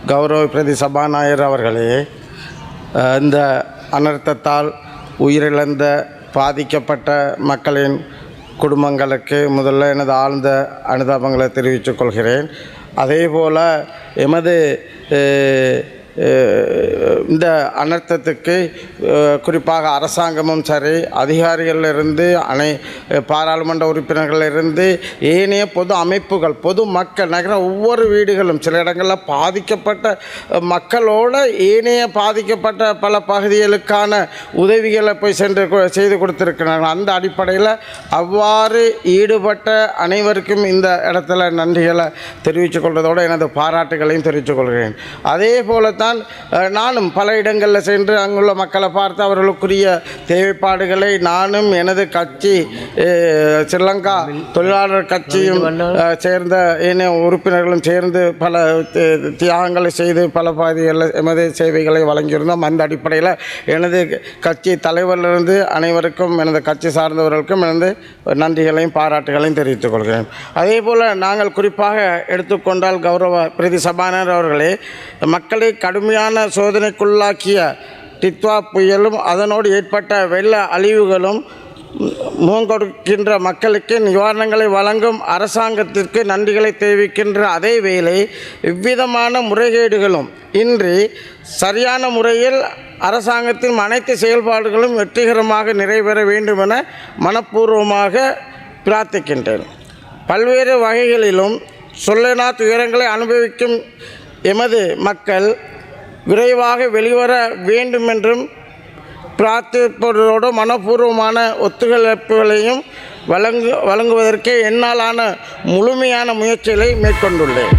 கௌரவ பிரதி சபாநாயகர் அவர்களே, இந்த அனர்த்தத்தால் உயிரிழந்த பாதிக்கப்பட்ட மக்களின் குடும்பங்களுக்கு முதல்ல எனது ஆழ்ந்த அனுதாபங்களை தெரிவித்துக் கொள்கிறேன். அதேபோல் எமது இந்த அனர்த்தத்துக்கு குறிப்பாக அரசாங்கமும் சரி, அதிகாரிகளிலிருந்து பாராளுமன்ற உறுப்பினர்களிலிருந்து ஏனைய பொது அமைப்புகள், பொது மக்கள், நகர ஒவ்வொரு வீடுகளும் சில இடங்களில் பாதிக்கப்பட்ட மக்களோடு ஏனைய பாதிக்கப்பட்ட பல பகுதிகளுக்கான உதவிகளை போய் செய்து கொடுத்திருக்கிறார்கள். அந்த அடிப்படையில் அவ்வாறு ஈடுபட்ட அனைவருக்கும் இந்த இடத்துல நன்றிகளை தெரிவித்துக் கொள்வதோடு எனது பாராட்டுகளையும் தெரிவித்துக் கொள்கிறேன். அதே போல நானும் பல இடங்களில் சென்று அங்குள்ள மக்களை பார்த்து அவர்களுக்குரிய தேவைப்பாடுகளை நானும் எனது கட்சி ஸ்ரீலங்கா தொழிலாளர் கட்சியும் சேர்ந்த ஏனைய உறுப்பினர்களும் சேர்ந்து பல தியாகங்களை செய்து பல பகுதிகளில் எமது சேவைகளை வழங்கியிருந்தோம். அந்த அடிப்படையில் எனது கட்சி தலைவரிலிருந்து அனைவருக்கும், எனது கட்சி சார்ந்தவர்களுக்கும் எனது நன்றிகளையும் பாராட்டுகளையும் தெரிவித்துக் கொள்கிறேன். அதே போல் நாங்கள் குறிப்பாக எடுத்துக்கொண்டால் கௌரவ பிரதி சபாநாயகர் அவர்களே, மக்களை கடுமையான சோதனைக்குள்ளாக்கிய டித்வா புயலும் அதனோடு ஏற்பட்ட வெள்ள அழிவுகளும் முகங்கொடுக்கின்ற மக்களுக்கு நிவாரணங்களை வழங்கும் அரசாங்கத்திற்கு நன்றிகளை தெரிவிக்கின்ற அதே வேளை எவ்விதமான முறைகேடுகளும் இன்றி சரியான முறையில் அரசாங்கத்தின் அனைத்து செயல்பாடுகளும் வெற்றிகரமாக நிறைவேற வேண்டும் என மனப்பூர்வமாக பிரார்த்திக்கின்றேன். பல்வேறு வகைகளிலும் சொல்லனா துயரங்களை அனுபவிக்கும் எமது மக்கள் விரைவாக வெளிவர வேண்டுமென்றும் பிரார்த்திப்பதோடு மனப்பூர்வமான ஒத்துழைப்புகளையும் வழங்குவதற்கு என்னாலான முழுமையான முயற்சிகளை மேற்கொண்டுள்ளேன்.